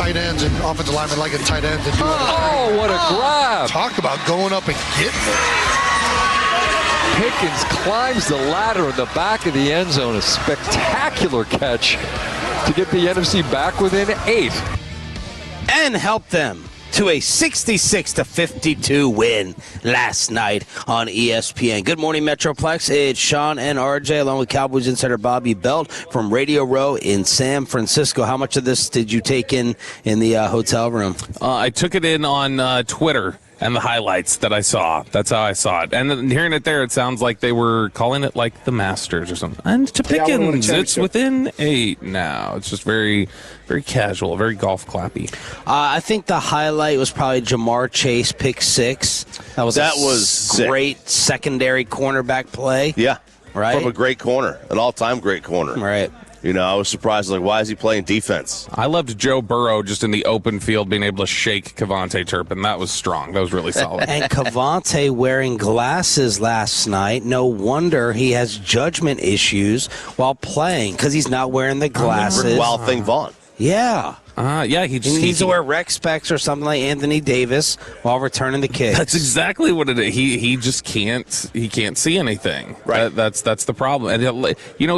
tight ends and offensive linemen like a tight end to do it. Oh, what a grab. Talk about going up and getting it. Pickens climbs the ladder in the back of the end zone. A spectacular catch to get the NFC back within 8. And help them to a 66-52 win last night on ESPN. Good morning, Metroplex. It's Shan and RJ along with Cowboys insider Bobby Belt from Radio Row in San Francisco. How much of this did you take in the hotel room? I took it in on Twitter and the highlights that I saw. That's how I saw it. And then hearing it there, it sounds like they were calling it like the Masters or something. And to Pickens, it's within 8 now. It's just very, very casual, very golf clappy. I think the highlight was probably Jamar Chase pick 6. That was great secondary cornerback play. Yeah. Right? From a great corner, an all-time great corner. Right. You know, I was surprised, like, why is he playing defense? I loved Joe Burrow just in the open field being able to shake Kavontae Turpin. That was strong. That was really solid. And Kavontae wearing glasses last night. No wonder he has judgment issues while playing because he's not wearing the glasses. Wild thing, Vaughn. Yeah. Yeah, he needs to wear rec specs or something like Anthony Davis while returning the kick. That's exactly what it is. He just can't. He can't see anything. Right. That's the problem. And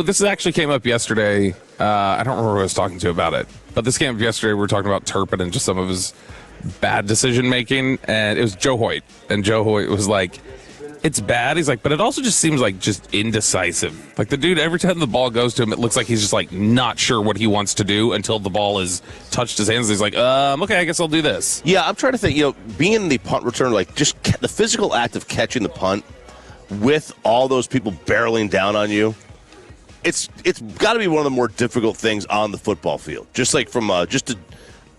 this actually came up yesterday. I don't remember who I was talking to about it, but this came up yesterday. We were talking about Turpin and just some of his bad decision making, and it was Joe Hoyt. And Joe Hoyt was like, it's bad. He's like, but it also just seems like just indecisive. Like the dude, every time the ball goes to him, it looks like he's just like not sure what he wants to do until the ball has touched his hands. He's like, okay, I guess I'll do this. Yeah, I'm trying to think, being in the punt return, like just the physical act of catching the punt with all those people barreling down on you, it's got to be one of the more difficult things on the football field. Just like from just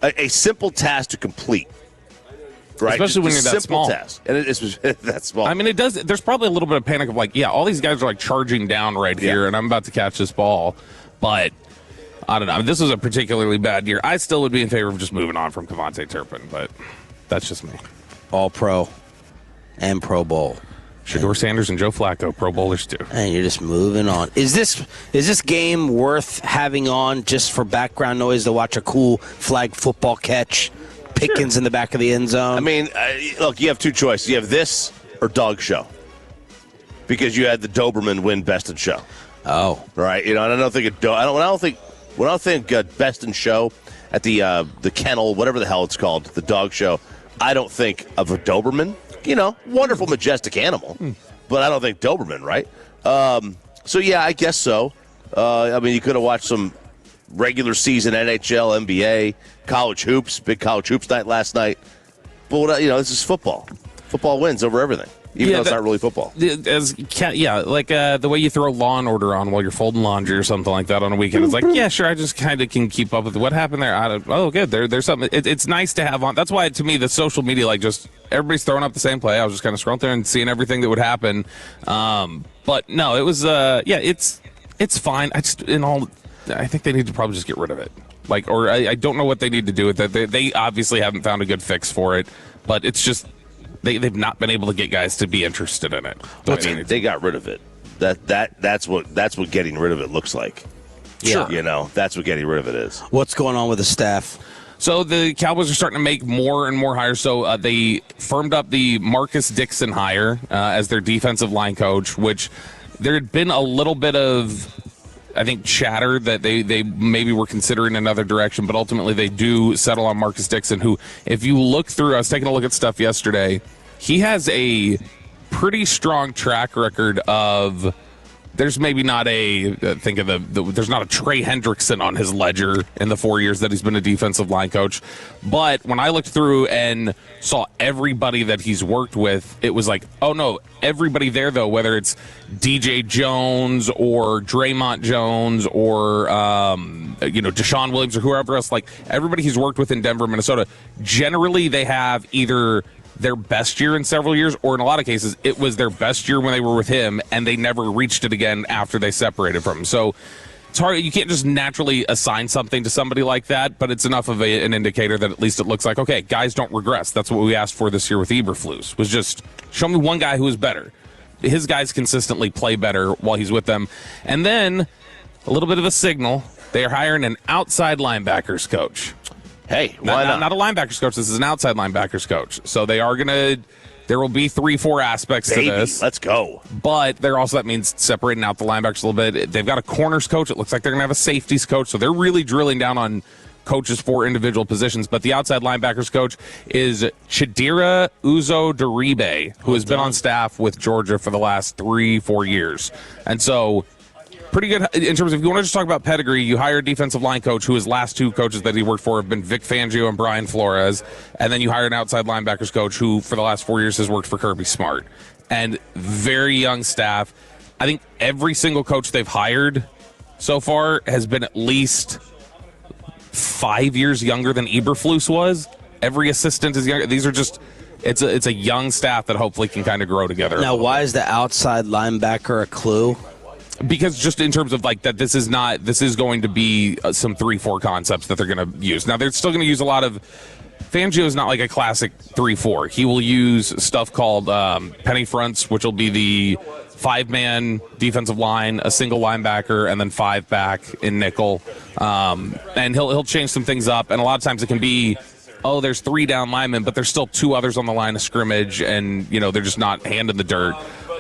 a simple task to complete. Right? Especially when you're that small. Task. And it's that small. I mean, it does. There's probably a little bit of panic of like, all these guys are like charging down right here, and I'm about to catch this ball. But I don't know. I mean, this was a particularly bad year. I still would be in favor of just moving on from Kavontae Turpin, but that's just me. All Pro and Pro Bowl. Shedeur Sanders and Joe Flacco, Pro Bowlers too. And you're just moving on. Is this game worth having on just for background noise to watch a cool flag football catch? Pickens in the back of the end zone. I mean, look, you have two choices. You have this or Dog Show. Because you had the Doberman win Best in Show. Oh. Right? And I don't think when I think Best in Show at the kennel, whatever the hell it's called, the dog show, I don't think of a Doberman. Wonderful, majestic animal. But I don't think Doberman, right? So, yeah, I guess so. I mean, you could have watched some regular season NHL, NBA, college hoops, big college hoops night last night. But, this is football. Football wins over everything, even though it's not really football. Like the way you throw Law and Order on while you're folding laundry or something like that on a weekend. It's like, yeah, sure, I just kind of can keep up with what happened there. Good. There's something. It's nice to have on. That's why, to me, the social media, like just everybody's throwing up the same play. I was just kind of scrolling through and seeing everything that would happen. But no, it was, it's fine. I think they need to probably just get rid of it. I don't know what they need to do with it. They obviously haven't found a good fix for it, but it's just they've not been able to get guys to be interested in it. They got rid of it. That's what getting rid of it looks like. Yeah. That's what getting rid of it is. What's going on with the staff? So the Cowboys are starting to make more and more hires. So they firmed up the Marcus Dixon hire as their defensive line coach, which there had been a little bit of, I think, chatter that they maybe were considering another direction, but ultimately they do settle on Marcus Dixon, who, if you look through, I was taking a look at stuff yesterday, he has a pretty strong track record of, there's maybe not there's not a Trey Hendrickson on his ledger in the 4 years that he's been a defensive line coach. But when I looked through and saw everybody that he's worked with, it was like, oh no, everybody there though, whether it's DJ Jones or Draymond Jones or Deshaun Williams or whoever else, like everybody he's worked with in Denver, Minnesota, generally they have either their best year in several years, or in a lot of cases, it was their best year when they were with him, and they never reached it again after they separated from him. So it's hard. You can't just naturally assign something to somebody like that, but it's enough of an indicator that at least it looks like, okay, guys don't regress. That's what we asked for this year with Eberflus, was just show me one guy who is better. His guys consistently play better while he's with them. And then a little bit of a signal, they are hiring an outside linebackers coach. Hey, why not? Not a linebackers coach. This is an outside linebackers coach. So they are going to – there will be 3-4 aspects to this. Let's go. But that means separating out the linebackers a little bit. They've got a corners coach. It looks like they're going to have a safeties coach. So they're really drilling down on coaches for individual positions. But the outside linebackers coach is Chidera Uzo-Deribe, who has been on staff with Georgia for the last 3-4 years. And so – pretty good in terms of, if you want to just talk about pedigree, you hire a defensive line coach who his last 2 coaches that he worked for have been Vic Fangio and Brian Flores, and then you hire an outside linebackers coach who for the last 4 years has worked for Kirby Smart. And very young staff. I think every single coach they've hired so far has been at least 5 years younger than Eberflus was. Every assistant is younger. These are just... It's a young staff that hopefully can kind of grow together. Now, why is the outside linebacker a clue? Because just in terms of like that, this is going to be some 3-4 concepts that they're going to use. Now, they're still going to use a lot of. Fangio is not like a classic 3-4. He will use stuff called penny fronts, which will be the 5-man defensive line, a single linebacker, and then 5 back in nickel. And he'll change some things up. And a lot of times it can be, there's 3 down linemen, but there's still 2 others on the line of scrimmage, and they're just not hand in the dirt.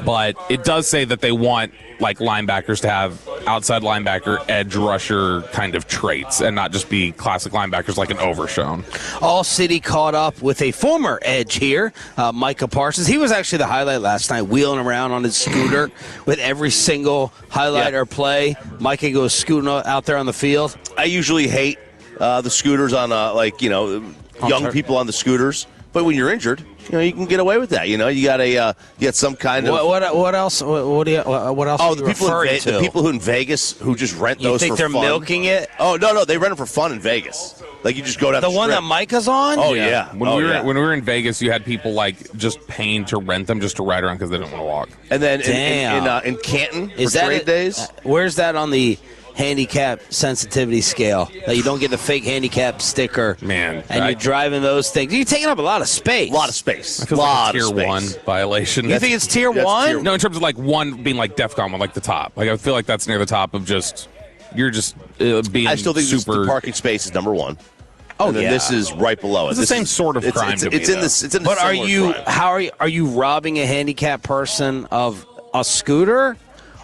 But it does say that they want like linebackers to have outside linebacker, edge rusher kind of traits and not just be classic linebackers like an Overshown. All City caught up with a former edge here, Micah Parsons. He was actually the highlight last night, wheeling around on his scooter with every single highlight or play. Micah goes scooting out there on the field. I usually hate the scooters on young people on the scooters, but when you're injured, you can get away with that. You got get some kind of what else? What else? Oh, the people who in Vegas who just rent those for fun. You think they're milking it? Oh no, they rent them for fun in Vegas. Like you just go down the one that Micah's on. Oh yeah. When we were in Vegas, you had people like just paying to rent them just to ride around because they didn't want to walk. And then in Canton, is that trade days? Where's that on the handicap sensitivity scale that you don't get the fake handicap sticker, man? And you're driving those things. You're taking up a lot of space. A lot of space. A lot of tier 1 violation. You think it's tier 1? No, in terms of like 1 being like DEFCON 1, like the top. Like I feel like that's near the top of just being. I still think super. The parking space is number 1. Oh, and then this is right below it. It's the same sort of crime. It's in this. But are you robbing a handicapped person of a scooter,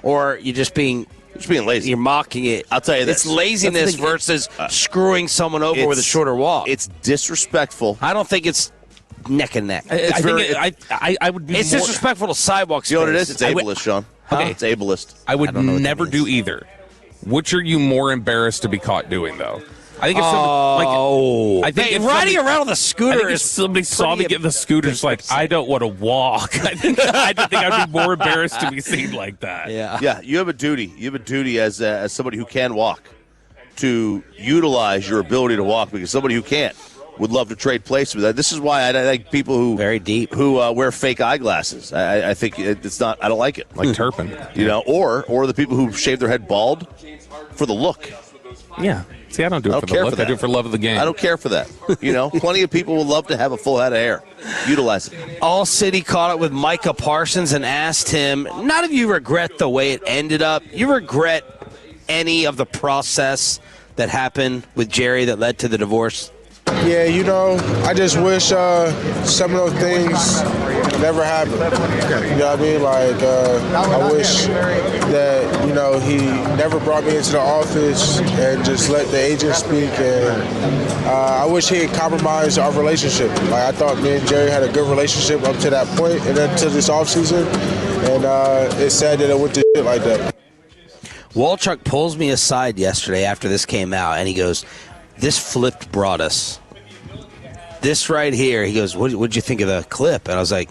or are you just being lazy? You're mocking it. I'll tell you this. It's laziness versus screwing someone over with a shorter walk. It's disrespectful. I don't think it's neck and neck. I would be. It's disrespectful to sidewalk space. You know what it is? It's ableist, Sean. Okay. It's ableist. I would never do either. Which are you more embarrassed to be caught doing, though? I think if riding around on the scooter if somebody saw me get the scooter, it's like, I don't want to walk. I think I'd be more embarrassed to be seen like that. Yeah. You have a duty. You have a duty as somebody who can walk to utilize your ability to walk, because somebody who can't would love to trade places with that. This is why I like people who wear fake eyeglasses. I think it's not. I don't like it. Like Turpin, or the people who shave their head bald for the look. Yeah. See, I don't do it for the look. I do it for love of the game. I don't care for that. Plenty of people would love to have a full head of hair. Utilize it. All City caught up with Micah Parsons and asked him, not if you regret the way it ended up, you regret any of the process that happened with Jerry that led to the divorce? Yeah, I just wish some of those things never happened. You know what I mean? Like, I wish that, he never brought me into the office and just let the agent speak. And I wish he had compromised our relationship. Like, I thought me and Jerry had a good relationship up to that point and then to this offseason. And it's sad that it went to shit like that. Walchuk pulls me aside yesterday after this came out, and he goes, this flipped Broadus. This right here, he goes, what'd you think of the clip? And I was like,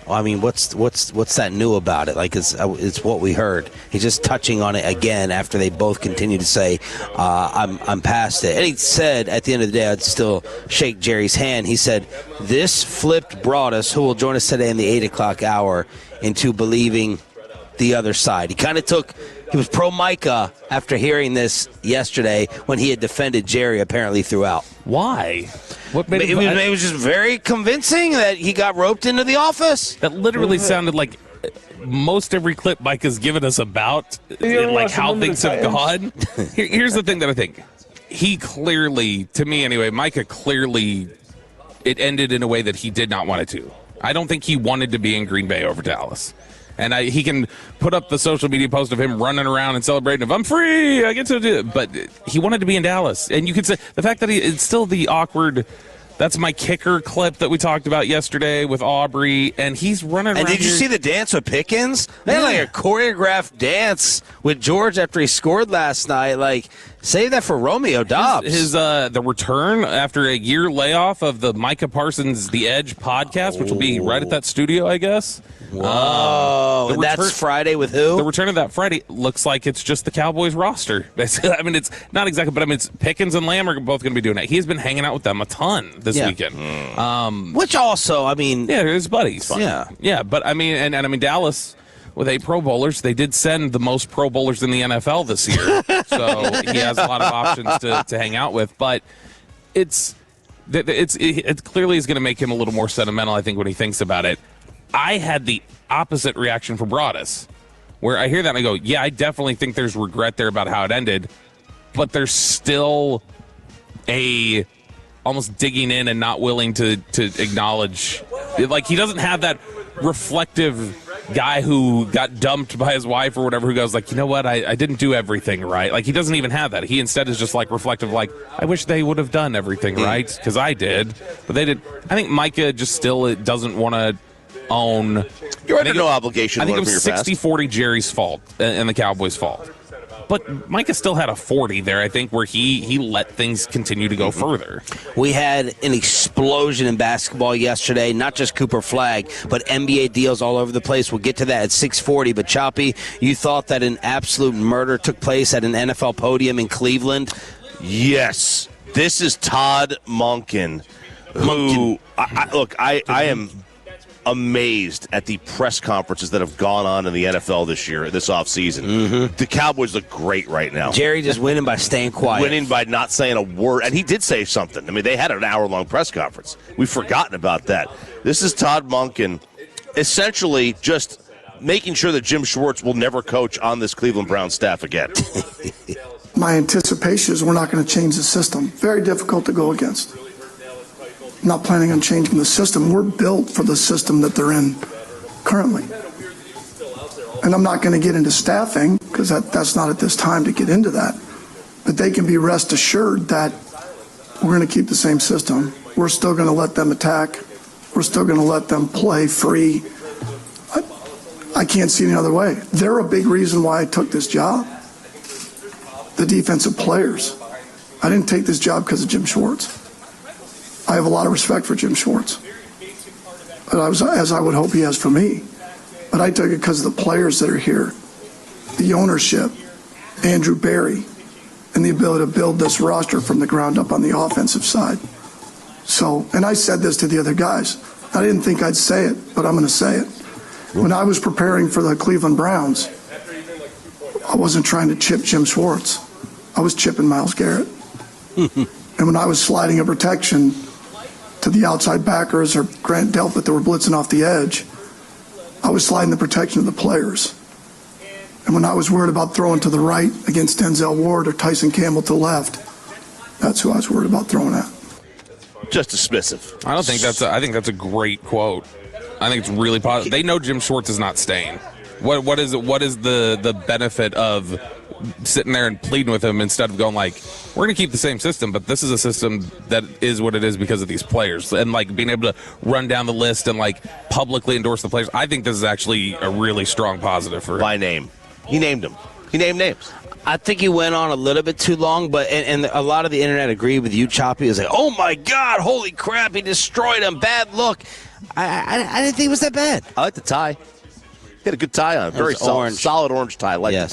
well, I mean, what's that new about it? Like, it's what we heard. He's just touching on it again after they both continue to say, I'm past it. And he said, at the end of the day, I'd still shake Jerry's hand. He said, this flipped Broadus, who will join us today in the 8 o'clock hour, into believing the other side. He was pro-Micah after hearing this yesterday when he had defended Jerry apparently throughout. Why? What made it was just very convincing that he got roped into the office. That literally sounded like most every clip Micah's given us about like how things have gone. Here's the thing that I think. he clearly, to me anyway, Micah clearly, it ended in a way that he did not want it to. I don't think he wanted to be in Green Bay over Dallas. And he can put up the social media post of him running around and celebrating. If I'm free, I get to do it. But he wanted to be in Dallas. And you could say the fact that it's still the awkward, that's my kicker clip that we talked about yesterday with Aubrey. And he's running around. And did you see the dance with Pickens? They had like a choreographed dance with George after he scored last night. Like, save that for Romeo Dobbs. The return after a year layoff of the Micah Parsons The Edge podcast, which will be right at that studio, I guess. Whoa. And that's Friday with who? The return of that Friday looks like it's just the Cowboys roster. I mean, it's not exactly, but I mean, it's Pickens and Lamb are both going to be doing it. He's been hanging out with them a ton this weekend. Which also, I mean. Yeah, they're his buddies. Yeah. Yeah, but I mean, and I mean, Dallas, with 8 Pro Bowlers, they did send the most Pro Bowlers in the NFL this year. So he has a lot of options to hang out with. But it clearly is going to make him a little more sentimental, I think, when he thinks about it. I had the opposite reaction for Broadus, where I hear that and I go, yeah, I definitely think there's regret there about how it ended, but there's still almost digging in and not willing to acknowledge. Like, he doesn't have that reflective guy who got dumped by his wife or whatever who goes like, you know what, I didn't do everything right. Like, he doesn't even have that. He instead is just like reflective, like, I wish they would have done everything right because I did, but they did. I think Micah just still doesn't want to own. You're under no obligation. I think it was 60-40 Jerry's fault and the Cowboys' fault. But Micah still had a 40 there, I think, where he let things continue to go further. We had an explosion in basketball yesterday, not just Cooper Flag, but NBA deals all over the place. We'll get to that at 6:40. But, Choppy, you thought that an absolute murder took place at an NFL podium in Cleveland? Yes. This is Todd Monkin, who, I am amazed at the press conferences that have gone on in the NFL this offseason. The Cowboys look great right now. Jerry just winning by staying quiet. Winning by not saying a word. And he did say something. I mean, they had an hour-long press conference. We've forgotten about that. This is Todd Monkin essentially just making sure that Jim Schwartz will never coach on this Cleveland Browns staff again. My anticipation is we're not going to change the system. Very difficult to go against. I'm not planning on changing the system. We're built for the system that they're in currently. And I'm not going to get into staffing because that's not at this time to get into that. But they can be rest assured that we're going to keep the same system. We're still going to let them attack. We're still going to let them play free. I can't see any other way. They're a big reason why I took this job. The defensive players. I didn't take this job because of Jim Schwartz. I have a lot of respect for Jim Schwartz, as I would hope he has for me. But I took it because of the players that are here, the ownership, Andrew Berry, and the ability to build this roster from the ground up on the offensive side. So, and I said this to the other guys. I didn't think I'd say it, but I'm going to say it. When I was preparing for the Cleveland Browns, I wasn't trying to chip Jim Schwartz. I was chipping Myles Garrett. And when I was sliding a protection to the outside backers or Grant Delpit that were blitzing off the edge, I was sliding the protection of the players. And when I was worried about throwing to the right against Denzel Ward or Tyson Campbell to the left, that's who I was worried about throwing at. Just dismissive. I think that's a great quote. I think it's really positive. They know Jim Schwartz is not staying. What is the benefit of sitting there and pleading with him instead of going like, we're going to keep the same system, but this is a system that is what it is because of these players, and like being able to run down the list and like publicly endorse the players. I think this is actually a really strong positive for him. By name. He named them. He named names. I think he went on a little bit too long, but and a lot of the internet agreed with you, Choppy. Is like, oh my God, holy crap, he destroyed him. Bad look. I didn't think it was that bad. I like the tie. He had a good tie on. Very solid orange tie. Like